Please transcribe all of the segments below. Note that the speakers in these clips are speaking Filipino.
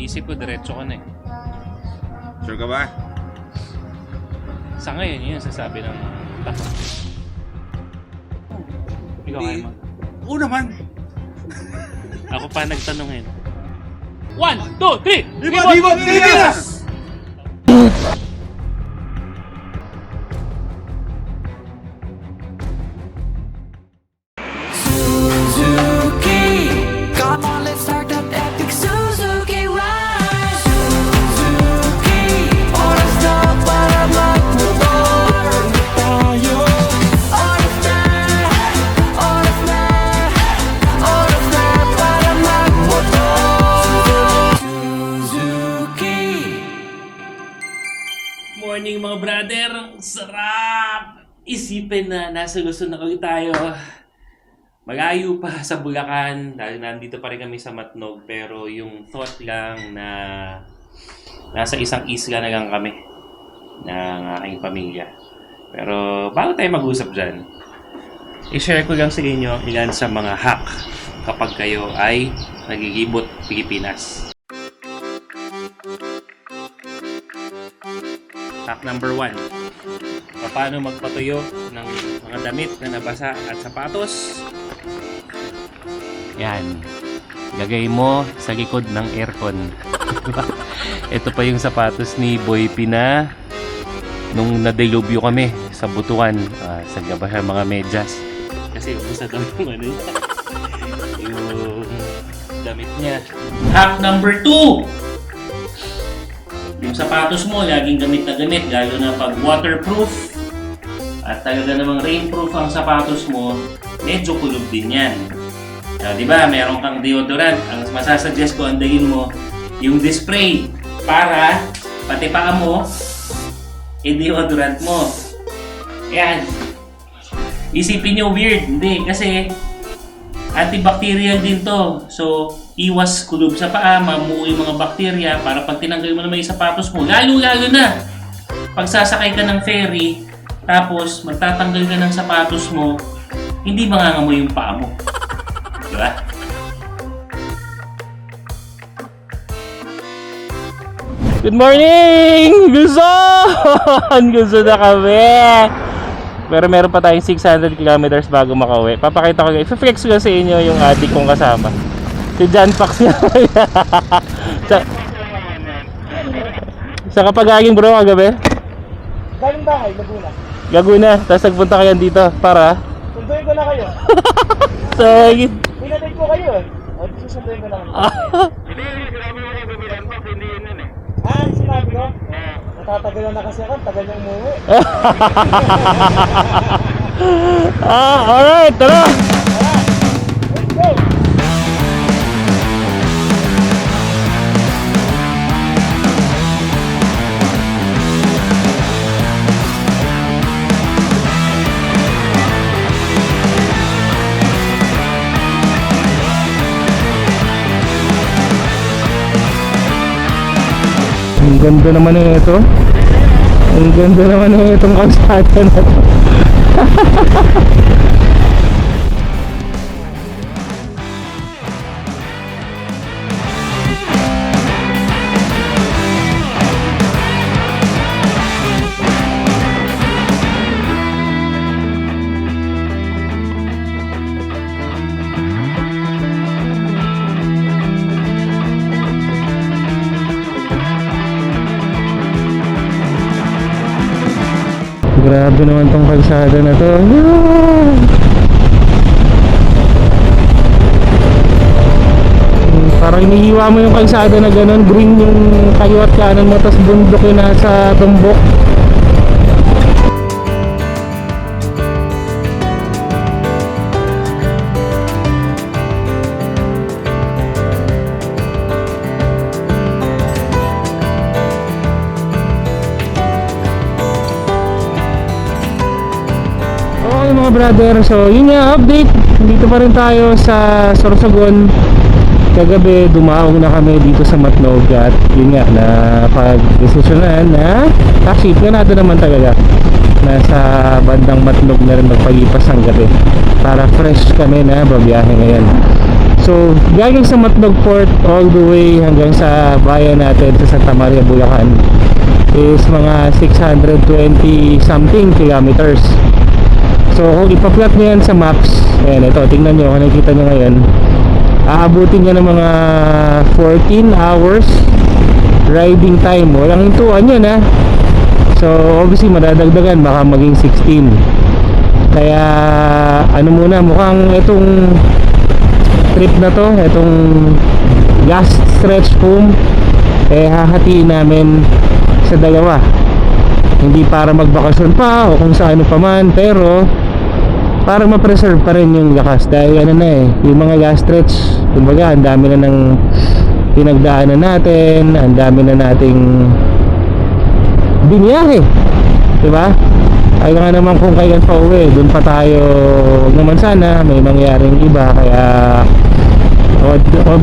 Isip ko, diretso ka na eh. Sure ka ba? Sa ngayon, yun yung sasabi ng takot. Ikaw Hindi. kaya mo. Oo naman. Ako pa nagtanongin. 1, 2, 3! Libot Pilipinas! Suzuki, come on, let's start that epic Suzuki ride. Suzuki, oras na para magmotor tayo. Oras na, oras na, oras na para magmotor. Suzuki. Morning mga brother! Sarap! Isipin na nasa Luzon na ulit tayo. Malayo pa sa Bulacan dahil nandito pa rin kami sa Matnog, pero yung thought lang na nasa isang isla na lang kami ng aking pamilya. Pero bago tayo mag-usap dyan, i-share ko lang sa inyo ilan sa mga hack kapag kayo ay nagigibot Pilipinas. Hack number 1. Paano magpatuyo ng mga damit na nabasa at sapatos? Yan. Gagay mo sa likod ng aircon. Ito pa yung sapatos ni Boy Pina nung nadelubyo kami sa Butuan. Sagaba siya mga medyas. Kasi ubusa daw yung ano yun. Yung damit niya. Hack number 2. Yung sapatos mo, laging gamit na gamit. Lalo na pag waterproof at talaga namang rainproof ang sapatos mo, medyo kulog din yan. Di ba, meron kang deodorant. Ang masasuggest ko, andayin mo yung spray para pati paa mo, i-deodorant mo. Yan. Isipin nyo weird. Hindi, kasi antibacterial din to. So, iwas kulob sa paa, mamuo yung mga bakterya para pag tinanggal mo naman yung sapatos mo, lalo-lalo na pag sasakay ka ng ferry, tapos magtatanggal ka ng sapatos mo, hindi mangangamoy yung paa mo. Diba? Good morning! Luzon! Luzon na kami! Pero meron pa tayong 600 kilometers bago makauwi. Papakita ko, i-flex ko sa inyo yung adik kong kasama. Si John Pax niya. Sa kapag-aging bro kagabi? Galing bahay, Laguna. Laguna, tapos nagpunta kayo dito para? Sunduin ko na kayo. So, Pinatid ko kayo eh. O, susunduin ko na kayo. Hindi, sinabi mo kay Bumilan Box, hindi yun yun eh. Ah, sinabi ko? Natatagalan na kasi ako, tagal niyang umuwi. Alright, tara! Let's go! Ang ganda naman na ito. Ang ganda naman na itong kalsada na ito. Grabe naman tong kalsada na to. Parang inihiwa mo yung kalsada na ganun, green yung kayo at kanan mo, tapos bundok yung nasa tumbok. Mga brother, so yun nga update, dito pa rin tayo sa Sorsogon. Kagabi dumaong na kami dito sa Matnog at yun nga na pag-desisyonan na taxi na natin naman talaga nasa bandang Matnog na rin magpalipas ang gabi para fresh kami na babiyahe ngayon. So, galing sa Matnog Port all the way hanggang sa bayan natin sa Santa Maria, Bulacan is mga 620 something kilometers. So, kung ipa-plot nyo yan sa maps, ayan, ito, tingnan nyo, kung nakikita nyo ngayon, aabutin nyo ng mga 14 hours riding time. Walang hintuan yun, ha. So, obviously, madadagdagan, baka maging 16. Kaya, ano muna, mukhang itong trip na to, itong last stretch home, hahatiin namin sa dalawa. Hindi para magbakasyon pa o kung sa ano pa man, pero para ma-preserve pa rin yung lakas. Dahil ano na yung mga last stretch, kumbaga, ang dami na ng pinagdaanan natin, ang dami na nating biniyahe, diba? Ay nga naman kung kailan pa uwi, dun pa tayo. Huwag naman sana may mangyaring iba. Kaya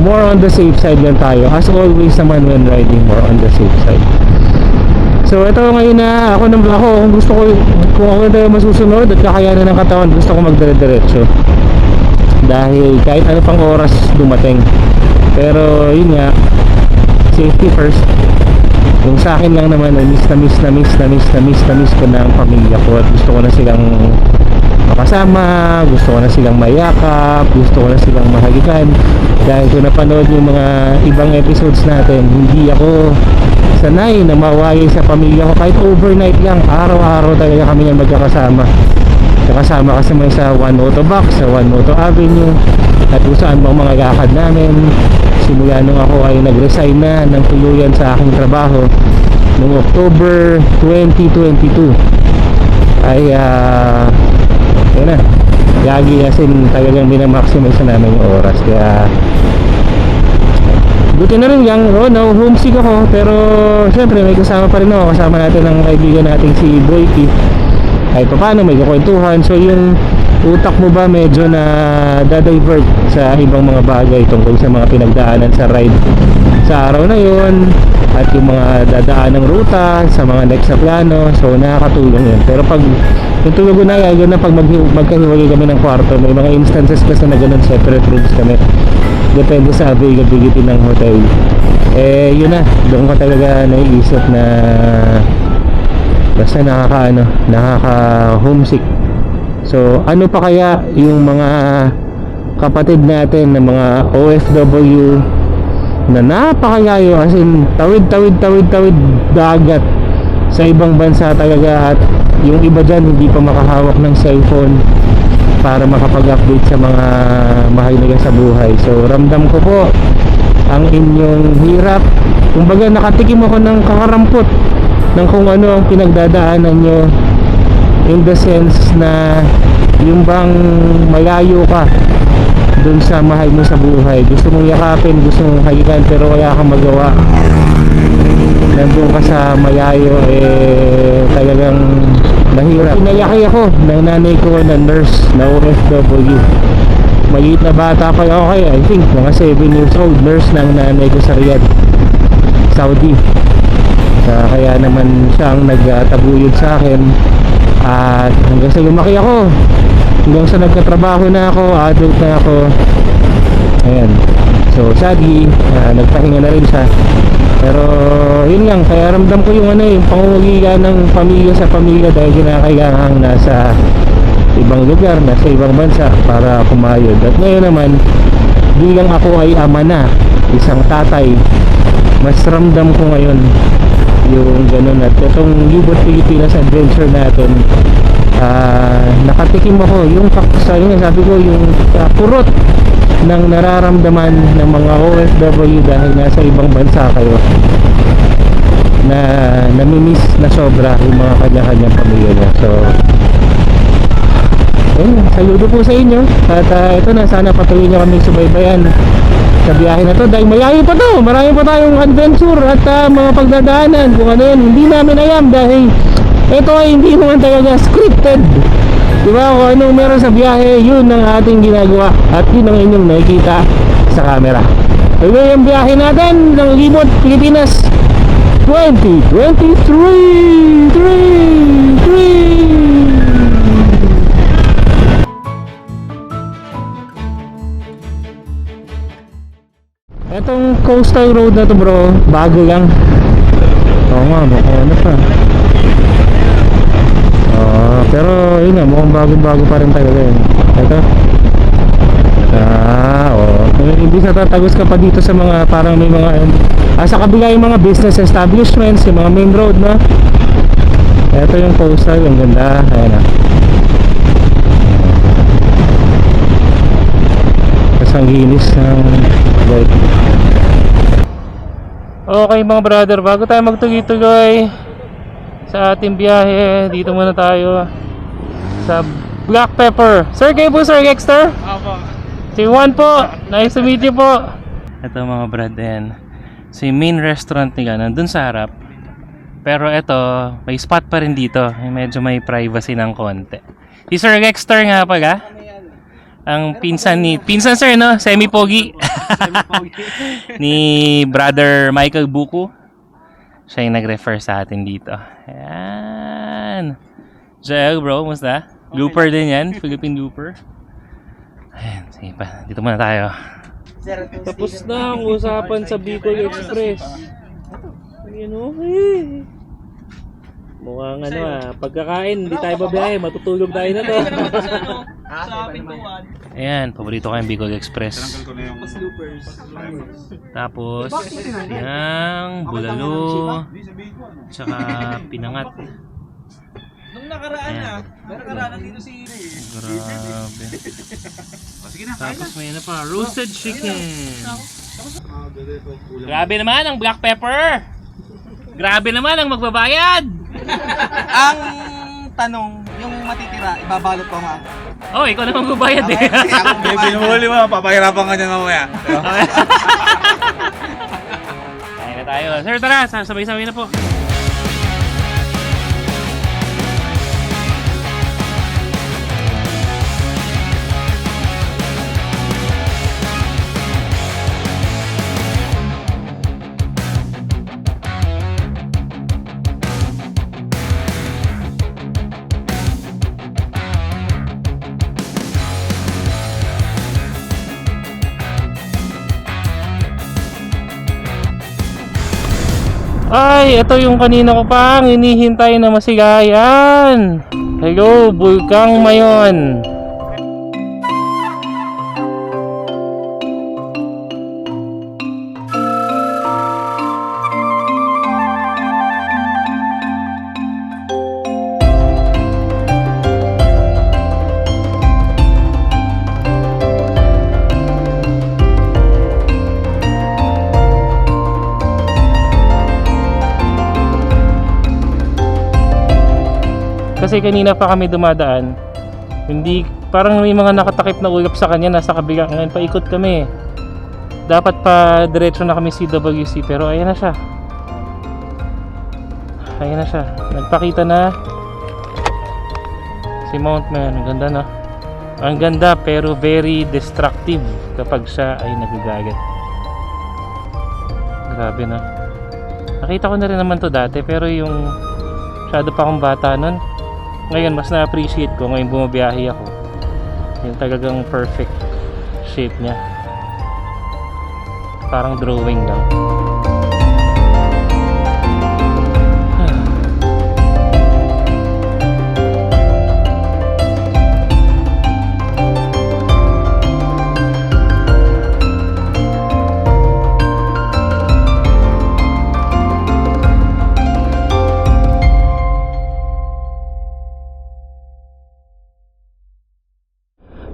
more on the safe side lang tayo. As always naman when riding, more on the safe side. So ito ngayon na ako kung gusto ko, kung ako tayo masusunod at kakayanan ng katawan, gusto ko magdire-diretso. Dahil kahit ano pang oras dumating. Pero yun nga, safety first. Yung sa akin lang naman, miss ko na ang pamilya ko at gusto ko na silang makasama, gusto ko na silang mayakap, gusto ko na silang mahalikan. Dahil kung napanood yung mga ibang episodes natin, hindi ako sanay na mawagi sa pamilya ko kahit overnight lang. Araw-araw talaga kami yung magkakasama. Kasama kasi may sa One Auto Box, sa One Auto Avenue, at kung saan bang mga lakad namin. Simula nung ako ay nag-resign na ng tuluyan sa aking trabaho noong October 2022 ay yun na, lagi asin talagang minamaximize namin yung oras. Kaya buti na rin yung homesick ako, pero syempre may kasama pa rin ako. Kasama natin ang kaibigan natin si Boyki. Kahit pa paano may kukwentuhan. So yung utak mo ba medyo na dadivert sa ibang mga bagay tungkol sa mga pinagdaanan sa ride sa araw na yon, at yung mga dadaan ng ruta sa mga next na plano. So nakakatulong yun. Pero pag yung tulog na yun na pag magkahiwalay kami ng kwarto, may mga instances kasi na ganun, separate rooms kami, depende sa availability ng hotel. Yun na, doon ko talaga naiisip na basta nakaka homesick. So ano pa kaya yung mga kapatid natin na mga OFW na napakalayo, as in tawid dagat sa ibang bansa talaga, at yung iba dyan hindi pa makahawak ng cellphone para makapag-update sa mga mahalaga sa buhay. So ramdam ko po ang inyong hirap. Kumbaga nakatikim ako ng kakarampot ng kung ano ang pinagdadaanan nyo, in the sense na yung bang malayo ka dun sa mahal mo sa buhay, gusto mong yakapin, gusto mong halikan, pero wala kang magawa. Nandun ka sa malayo, talagang mahirap. Pinalaki ako ng nanay ko na nurse na OFW. Maliit na bata pa ako, I think mga 7 years old, nurse ng nanay ko sa Riyadh, Saudi. Kaya naman siya ang nagtaguyod sa akin, at hanggang sa lumaki ako, hanggang sa nagkatrabaho na ako, adult na ako. Ayan. So sadly, nagpahinga na rin siya. Pero yun lang, kaya ramdam ko yung yung pangungulila ng pamilya sa pamilya, dahil kinakailangan nasa ibang lugar, nasa ibang bansa para kumayod. At ngayon naman, bilang ako ay ama na, isang tatay, mas ramdam ko ngayon yung ganun. At itong Libot Pilipinas adventure natin, nakatikim ako yung sabi ko, yung purot ng nararamdaman ng mga OFW dahil nasa ibang bansa kayo, na namimiss na sobra yung mga kanya-kanyang pamilya niya. So saludo po sa inyo, at ito na, sana patuloy nyo kaming subaybayan sa biyahe na to, dahil malayo pa to, marami pa tayong adventure at mga pagdadaanan. Kung ano yan, hindi namin alam, dahil ito ay hindi naman talaga scripted, diba? Kung anong meron sa biyahe, yun ang ating ginagawa, at yun ang inyong nakikita sa camera. Ito yung biyahe natin ng Libot Pilipinas 2023. coastal road na to bro, bago lang. Oo nga, mukhang ano pa. Pero yun nga, mukhang bago-bago pa rin talaga yun. Ito. Hindi sa tatagos ka pa dito sa mga parang may mga sa kabila yung mga business establishments, yung mga main road na. Ito yung coastal, yung ganda. Ayan na. Tapos ang linis ng light. Okay mga brother, bago tayo magtuloy-tuloy sa ating biyahe, dito muna tayo sa Black Pepper. Sir, kayo po Sir Dexter? Opo. Si Juan po, nice to meet you po. Ito mga brother, so yung main restaurant nila nandun sa harap. Pero ito, may spot pa rin dito, medyo may privacy ng konti. Si Sir Dexter nga pala, ang pinsan sir no, semi-pogi. Ni Brother Michael Buku. Siya yung nag-refer sa atin dito. Ayan. Joel bro, musta? Looper din yan, Philippine Looper. Ayan, sige pa, dito muna tayo. Tapos na ang usapan sa Bicol Express. Ayan okay. Mukhang pagkakain, hindi tayo babiyahe, matutulog tayo na to. Ayan, paborito ko yung Bicol Express. Tapos, yung bulalo, tsaka pinangat. Nung nakaraan nandito si Grabe. Tapos may pa, roasted chicken. Grabe naman ang black pepper. Grabe naman ang magbabayad. Ang tanong, yung matitira, ibabalot ko ma. Oh, ikaw na magbabayad eh. Binuhuli mo, papahirapan ka dyan mamaya. Kaya na tayo. Sir, tara, sabay-sabay na po. Ay, ito yung kanina ko pang hinihintay na masigayan. Hello, Bulkang Mayon. Kasi kanina pa kami dumadaan, hindi, parang may mga nakatakip na ulap sa kanya, nasa kabila. Ngayon paikot kami. Dapat pa diretso na kami CWC, pero ayan na siya. Ayan na siya. Nagpakita na si Mount Mayon. Ang ganda na. Ang ganda pero very destructive kapag siya ay nagagagat. Grabe na. Nakita ko na rin naman to dati, pero yung masyado pa akong bata nun. Ngayon mas na-appreciate ko ngayon bumabiyahe ako. Yung talagang perfect shape niya. Parang drawing lang.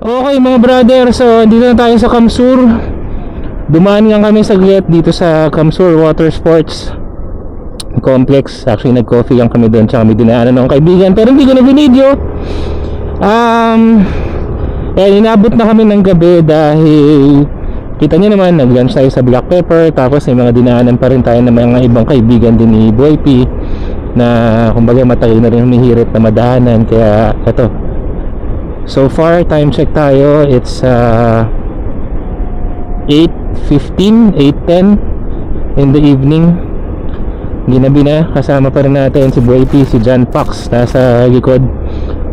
Okay mga brother, so dito na tayo sa Kamsur. Dumaan nga kami saglit dito sa Kamsur Water Sports Complex. Actually nag-coffee lang kami doon, tsaka may dinaanan ng kaibigan, pero hindi ko na binidyo. Inabot na kami ng gabi dahil kita nyo naman, nag-lunch tayo sa Black Pepper. Tapos may mga dinaanan pa rin tayo ng mga ibang kaibigan din ni Boy P na kumbaga matagal na rin humihirit na madaanan. Kaya eto, so far, time check tayo, it's 8:15, 8:10 in the evening. Ginabi na, kasama pa rin natin si Boy P, si John Pax nasa likod.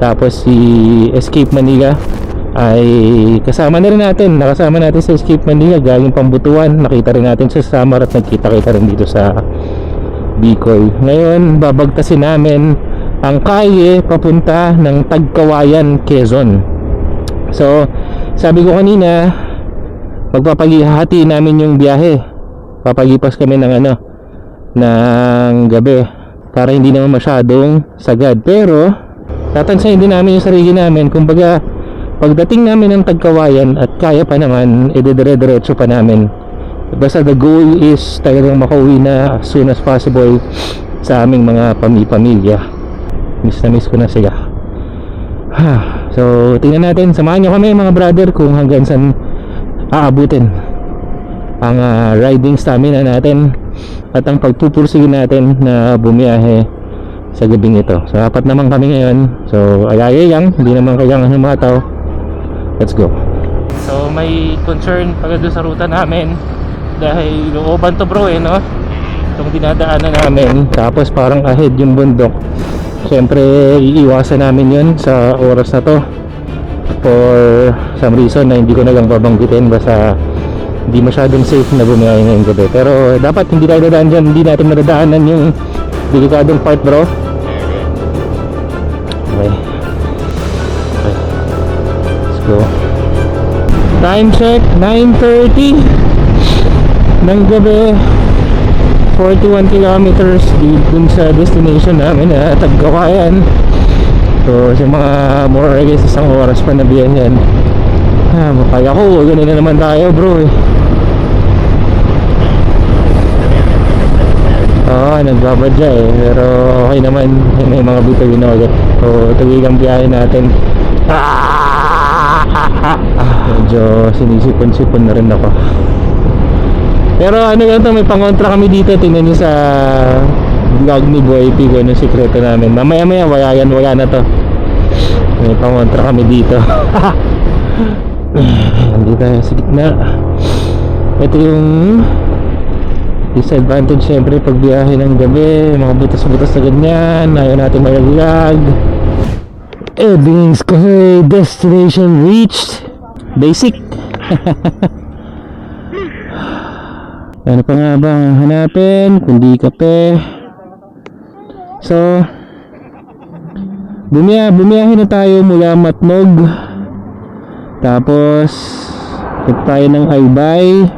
Tapos si Escape Manila, ay kasama na rin natin, nakasama natin sa Escape Manila galing Pambutuan, nakita rin natin sa Samar at nagkita-kita rin dito sa Bicol. Ngayon babagtasin namin ang kalye papunta ng Tagkawayan, Quezon. So sabi ko kanina, magpapalihati namin yung biyahe, papalipas kami ng gabi para hindi naman masyadong sagad, pero tatansayin din namin yung sarili namin. Kumbaga pagdating namin ng Tagkawayan at kaya pa naman, idedire-diretso pa namin. Basta the goal is talagang makauwi na as soon as possible sa aming mga pamilya. Miss na miss ko na sila. So tingnan natin, samahan nyo kami mga brother kung hanggang saan aabutin ang riding stamina natin at ang pagpupursige natin na bumiyahe sa gabing ito. So apat naman kami ngayon, so ayayay lang, hindi naman kailangan humataw. Let's go. So may concern pala doon sa ruta namin dahil looban to bro no? Itong dinadaanan namin, tapos parang ahead yung bundok. Siyempre iiwasan namin yun sa oras na to for some reason na hindi ko na lang babanggitin, basta hindi masyadong safe na bumiyahe ngayong gabi. Pero dapat hindi tayo dadaan dyan, hindi natin madadaanan yung delikadong part bro. Okay, let's go. Time check 9:30 ng gabi, 41 kilometers dun sa destination namin na Tagkawayan. So sa mga more or less isang oras pa na biyahe yan. Kaya ko, ganun na naman tayo bro nagbabadya pero okay naman, may mga bituin na ulit. So tuloy lang biyahe natin. Medyo sinisipon-sipon na rin ako. Pero ganito, may pangontra kami dito. Tingnan nyo sa vlog ni Boy P kung anong sikreto namin. Mamaya wala na to. May pangontra kami dito. Hindi tayo sa gitna. Ito yung disadvantage syempre pag biyahe ng gabi, mga butas-butas na ganyan, ayaw natin malaglag. Earnings ko, destination reached. Basic. Ano pa nga bang hanapin kundi kape? So bumiyahe na tayo mula Matnog, tapos punta tayo ng Albay,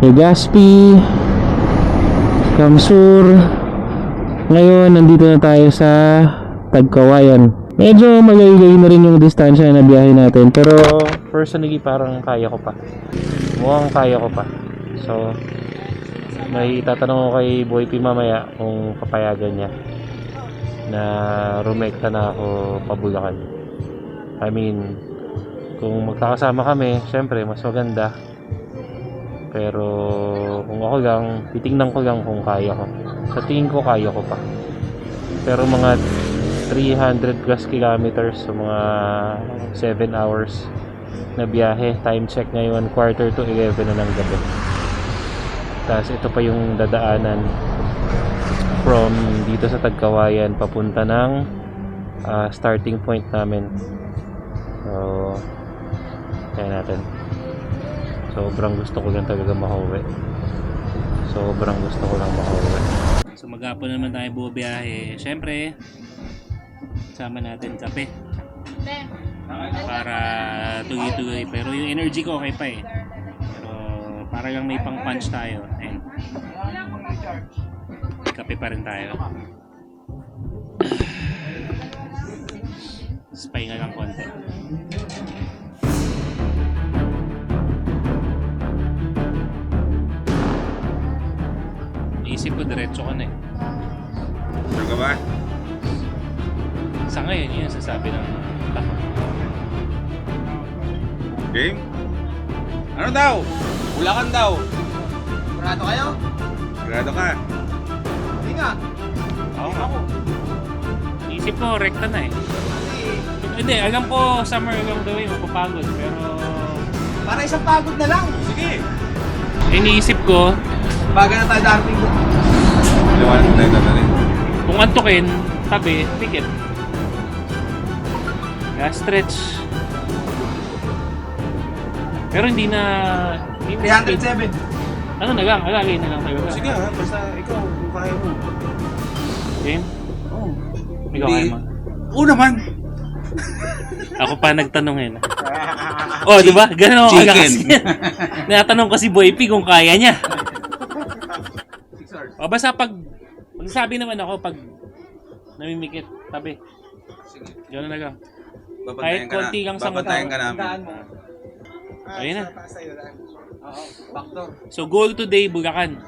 Legazpi, Kamsur. Ngayon nandito na tayo sa Tagkawayan. Medyo malayo-layo na rin yung distansya na biyahe natin, pero personally parang kaya ko pa. Mukhang kaya ko pa. So may itatanong ko kay Boy P mamaya kung papayagan niya na rumekta na ako pabulakan. I mean, kung magkakasama kami, syempre mas maganda. Pero kung ako lang, titingnan ko lang kung kaya ko. Sa tingin ko kaya ko pa. Pero mga 300 plus kilometers, so mga 7 hours na biyahe. Time check ngayon 10:45 na ng gabi. Tapos ito pa yung dadaanan from dito sa Tagkawayan papunta ng starting point namin. So kaya natin. Sobrang gusto ko lang talaga makauwi. So maghapon naman tayo bubiyahe. Siyempre sama natin kape para tuloy-tuloy. Pero yung energy ko okay pa Pero para lang may pang punch tayo. Ayun. Kape pa rin tayo. Spy nga lang konti. Isip ko diretso ka na Sure ka ba? Sa ngayon, yun ang sasabi ng takot. Game? Ano daw? Bulacan daw. Sigurado kayo? Sigurado ka? Hindi nga. Oo nga. Isip ko, rekta na Hindi, alam ko summer along the way, mapapagod. Pero Para isang pagod na lang. Sige. iniisip ko, Baga na tayo darating doon. Liwanag tayo dadalhin. kung antukin, tabi, pikit. Kaya stretch. Pero hindi na... 307. Ano na lang, alagay na lang talaga. Sige ha, basta ikaw kung kaya mo. Game? Oo. Ikaw kaya mo. Oo naman. Ako pa nagtanong eh. Oh, di ba? Ganun ako Chicken. kasi. Natanong ko si Boy P kung kaya niya. O basta pag magsasabi naman ako pag namimikit, tabi. Sige. Gano'n na lang. Babantayan ka konti lang sa Babantayan mata. ka namin. Daan mo. Ayun na. Oo, backdoor. So goal today, Bulacan.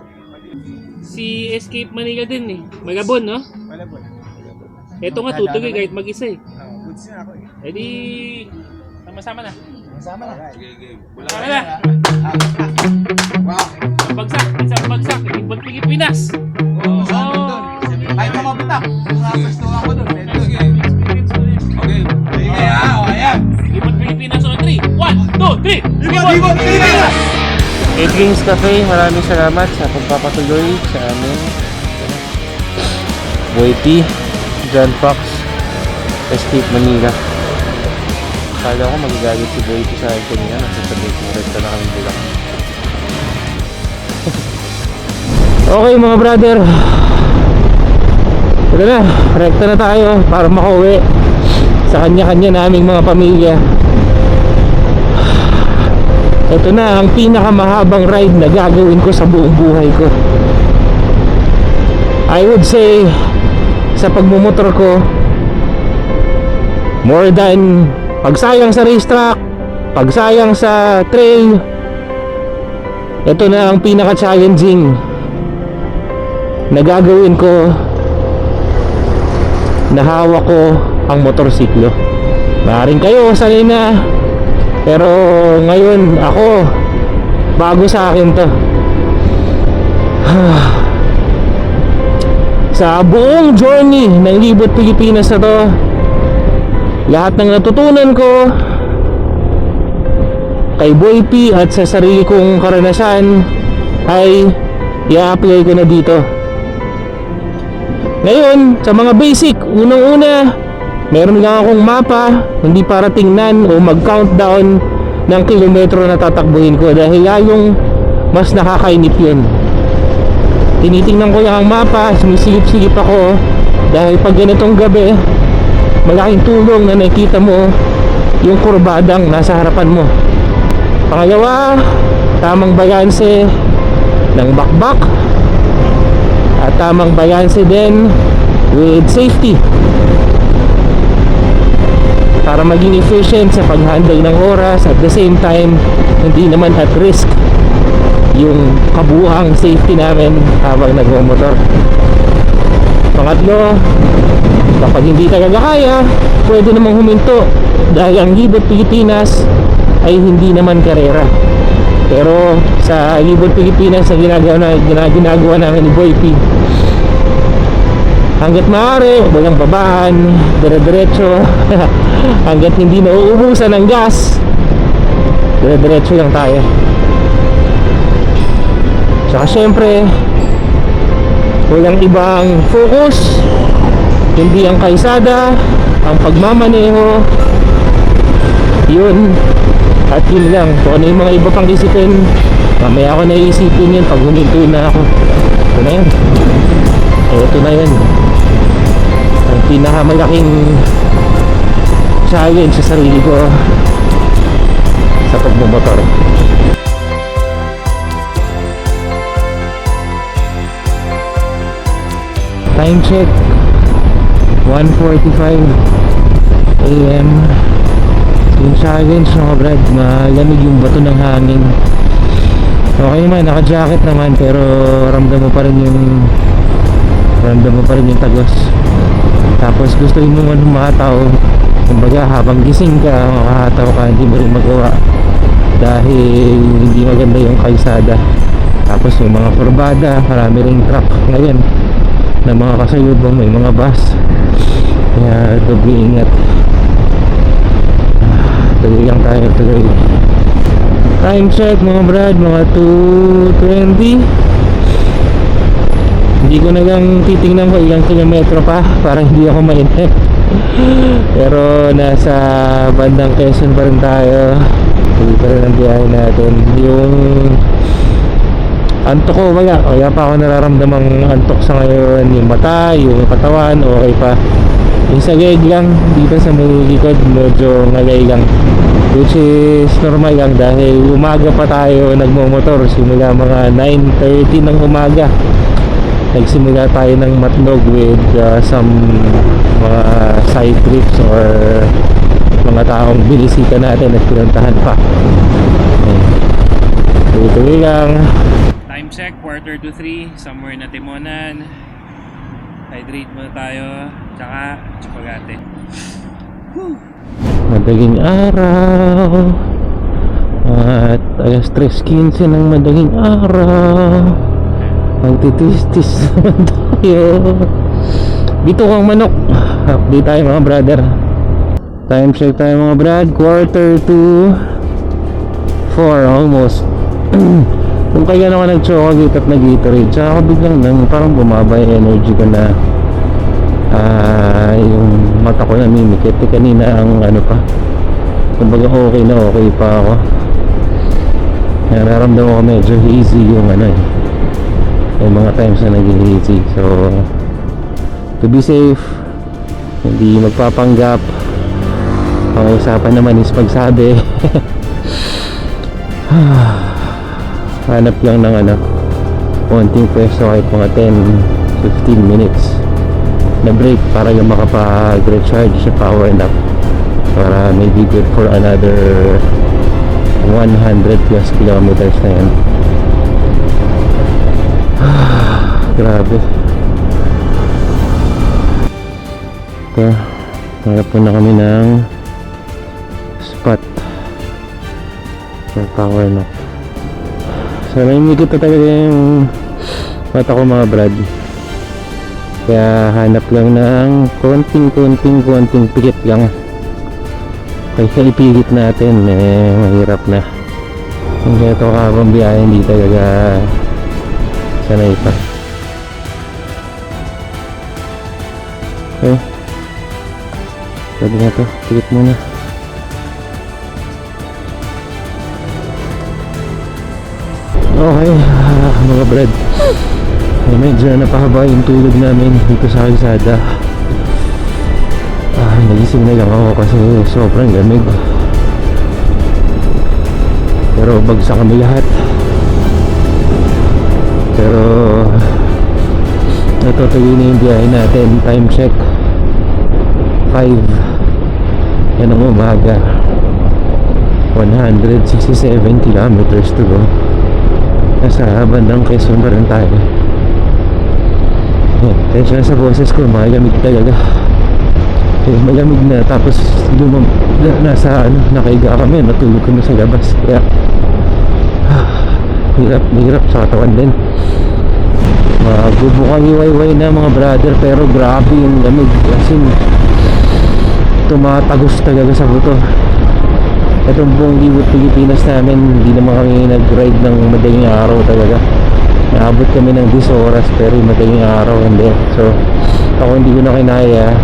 Si Escape Manila din eh. Magabon, no? Wala po. Ito nga tutuloy kahit mag-isa eh. Goods na ako eh. E di, sama-sama na. Masama na. Sige, game. Wala Tara ka na. Wow. Bagsak, isang bagsak. Ibang Pilipinas. Oo, sa amin doon. Kahit na mabutak. Gusto ako doon. Sige. Okay. Sige, ayan. Ibang Pilipinas on 3. 1, 2, 3. Ibon, Pilipinas! Edwin's Cafe, maraming salamat sa pagpapatuloy sa amin. Boy P, John Fox, Escape Manila. Kala ko magagalit si Boy P sa akin kanina. Nagsasabihin ko rin na kami Bulacan. Okay mga brother, ito na, rekta na tayo para makauwi sa kanya-kanya naming mga pamilya. Ito na ang pinakamahabang ride na gagawin ko sa buong buhay ko. I would say sa pagmumotor ko, more than pagsayang sa racetrack, pagsayang sa trail, ito na ang pinaka-challenging na gagawin ko na hawak ko ang motorsiklo. Maaaring kayo sanay na, pero ngayon ako, bago sa akin to. Sa buong journey ng Libot Pilipinas na to, lahat ng natutunan ko kay Boy P at sa sarili kong karanasan ay i-apply ko na dito. Ngayon, sa mga basic, unang-una, meron lang akong mapa, hindi para tingnan o mag-countdown ng kilometro na tatakbuhin ko dahil lalong mas nakakainip yun. Tinitingnan ko lang ang mapa, sumisilip-silip ako dahil pag ganitong gabi, malaking tulong na nakikita mo yung kurbadang nasa harapan mo. Pangalawa, tamang balanse ng bakbak at tamang balanse din with safety para maging efficient sa pag-handle ng oras at the same time hindi naman at risk yung kabuuang safety namin habang nagmumotor. Pangatlo, kapag hindi talaga kaya, pwede namang huminto dahil ang Libot Pilipinas ay hindi naman karera. Pero sa Libot Pilipinas na ginagawa namin ni Boy P, hanggat maaari, walang babaan, dire-diretso. Hanggat hindi nauubusan ng gas, dire-diretso lang tayo. Saka syempre, walang ibang focus, hindi ang kalsada, ang pagmamaneho, yun. At yun lang, kung ano yung mga iba pang isipin, mamaya ako naisipin yun pag huminto na ako. Ito na yun. Ito na yun. Ang pinakamalaking challenge sa sarili ko sa pagmumotor. Time check, 1:45 AM. Yung challenge mga brad, malamig yung bato ng hangin. Okay naman, naka-jacket naman, pero ramdam mo pa rin yung tagos. Tapos gusto mo humataw, kumbaga habang gising ka, makahataw ka, hindi mo rin magawa dahil hindi maganda yung kalsada. Tapos yung mga kurbada, marami ring truck ngayon na mga kasalubong, may mga bus, kaya doble ingat. Tuloy lang tayo, tuloy. Time check mga brad, mga 2:20. Hindi ko na lang titingnan ko ilang kilometro pa para hindi ako mainip. Pero nasa bandang Quezon pa rin tayo. Tuloy pa rin ang biyahe natin. Yung antok ko, kaya pa ako nararamdamang antok sa ngayon. Yung mata, yung katawan, okay pa. Yung sa leg lang, dito sa may likod, medyo ngalay lang. Which is normal lang dahil umaga pa tayo nagmomotor. Simula mga 9:30 ng umaga. Nagsimula tayo ng Matnog with some mga side trips or mga taong binisita natin at pinuntahan pa. Tuloy lang. Time check, 2:45, somewhere na Timonan. Hydrate muna tayo, tsaka Chupagate. Madaling araw at alas 3:15 ng madaling araw. Magtitis-tis naman tayo. Dito kang manok. Update tayo mga brother. Time check tayo mga brad, 3:45 almost. Kung kaya ako nag-chocolate at nag-Gatorade, tsaka ako biglang nang parang bumaba yung energy ko na yung mata ko namimikit. Kanina ang ano pa, kumbaga okay na okay pa ako. Nararamdaman ko medyo hazy yung ano yung mga times na naging hazy. So to be safe, hindi magpapanggap. Ang usapan naman is pagsabi. Hanap lang ng konting pwesto kahit mga 10-15 minutes na break para yung makapag-recharge sa power nap para maybe good for another 100 plus kilometers na yan. Grabe. Ito, hanap po na kami ng spot for power nap. So namimikit na talaga yung mata ko mga brad. Kaya hanap lang ng konting pikit lang. Kaya ipilit natin, mahirap na. Kaya ito habang biyahe hindi talaga sanay pa. Okay, sabi nga to, pikit muna. Okay, mga brad, medyo napahaba yung tulog namin dito sa kalsada. Nagising na lang ako kasi sobrang lamig. Pero bagsak kami lahat. Pero ito, tuloy na yung biyahe natin. Time check 5 yan ang umaga. 167 kilometers to go. Nasa bandang Quezon pa rin tayo. Tensya sa boses ko, malamig talaga. Malamig na, tapos nasa nakaiga kami, natulog kami sa labas. Kaya hirap sa katawan din. Magbubukang iwayway na mga brother, pero grabe yung lamig. Kasi tumatagos talaga sa buto. Itong buong liwat Pilipinas namin, hindi naman kami nag-ride ng madaling araw talaga. Naabot kami ng 10 oras pero madaling araw hindi. So ako hindi ko na kinaya.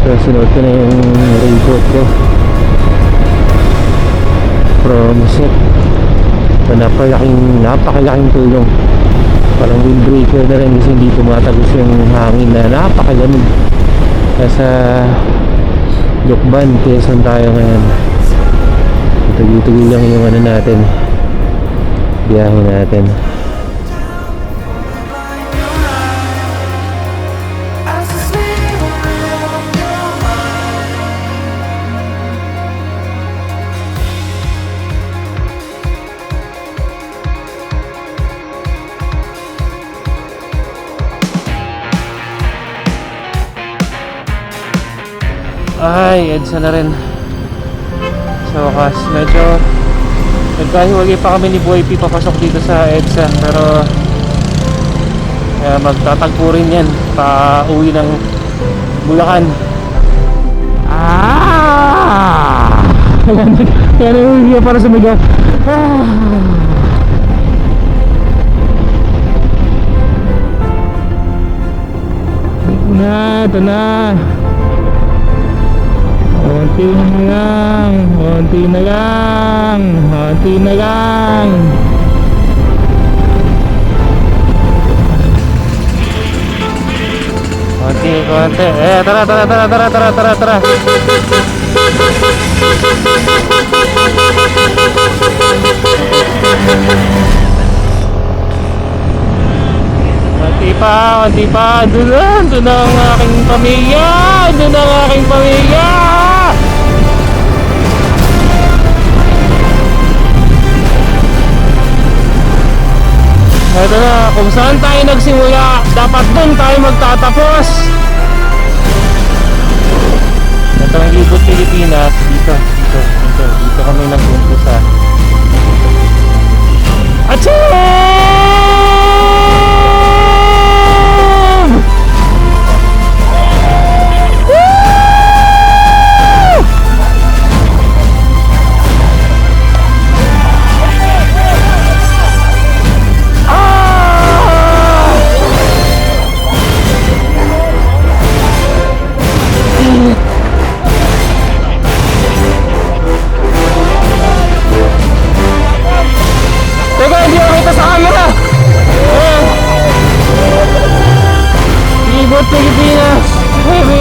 So sinuot ko na yung raincoat ko from set. So napakalaking tulong. Parang windbreaker na rin kasi hindi tumatagos yung hangin na napakalamig. Nasa Lokban, Quezon tayo ngayon. Tuloy-tuloy lang yung natin, biyahe natin. Ay, EDSA na rin. So wakas, medyo nagkahiwalay pa kami ni Boy P papasok dito sa EDSA. Pero magtatagpo rin yan pa uwi ng Bulacan. Kaya nahihiya para sa mga ito na Konti na lang. Konti na lang. Konti na lang. Konti, konti. Tara, tara, tara, tara, tara, tara, tara. Konti pa, konti pa. Doon na ang aking pamilya. Doon na ang aking pamilya. Ito na, kung saan tayo nagsimula, dapat doon tayo magtatapos. Ito ang Libot Pilipinas. Dito kami nag-umpisa. Achoo! Teka, hindi ako kita sa camera! Libot Pilipinas! Baby!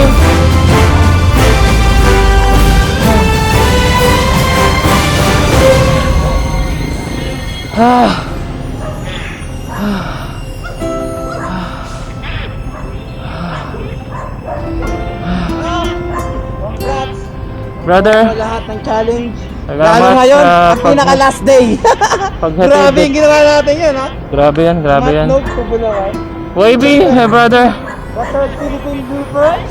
Brother, Lahat ng challenge. salamat Lalo ngayon, sa ang pinaka last day. paghatid. Grabe yung ginawa natin yun, ha? Grabe yan, grabe yan. Note to Bulacan. Wavy, hey brother. What are Philippine bloopers?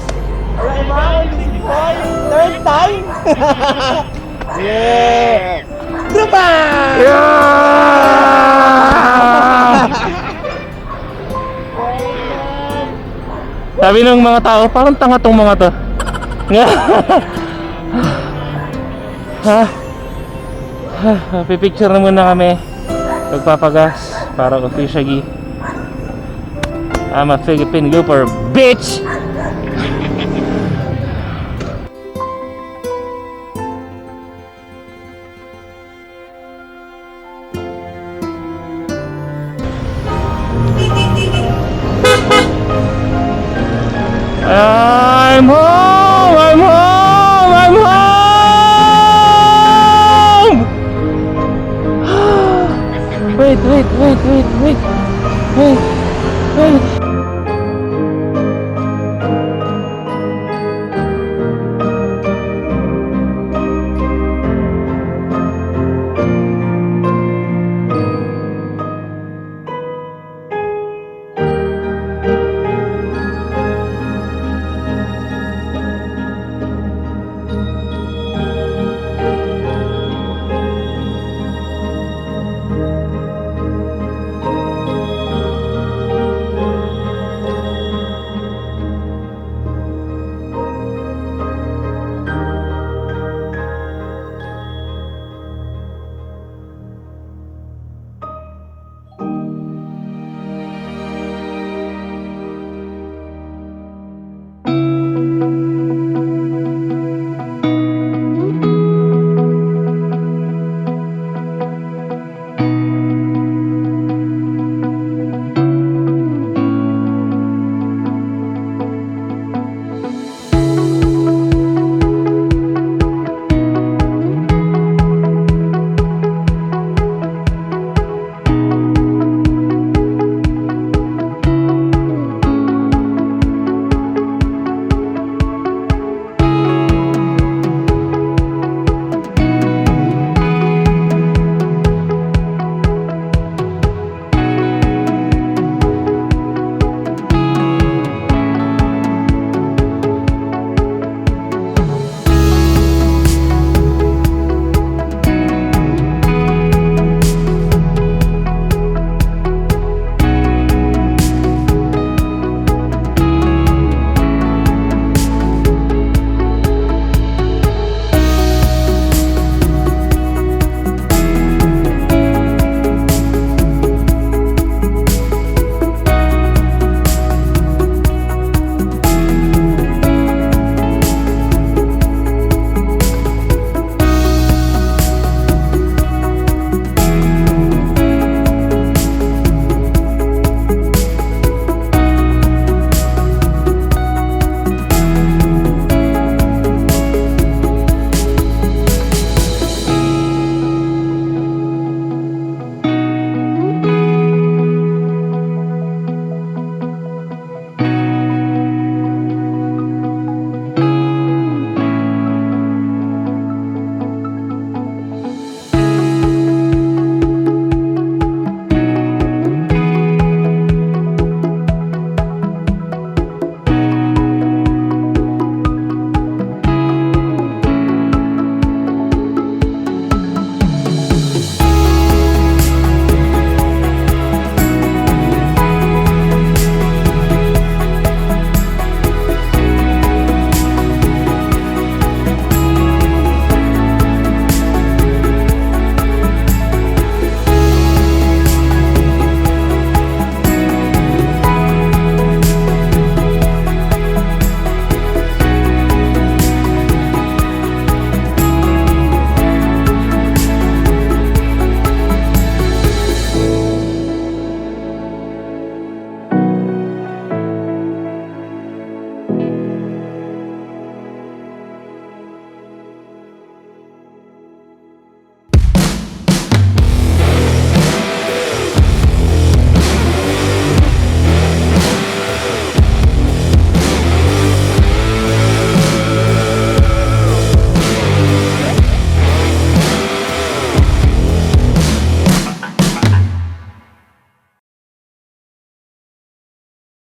Right now, this is for third time. Yeah! Grupa! Sabi ng mga tao, parang tanga tong mga to. Ha? Pipicture na muna kami. Pagpapagas para officially. I'm a Philippine looper, bitch! I'm home! I'm home! I'm home! Wait.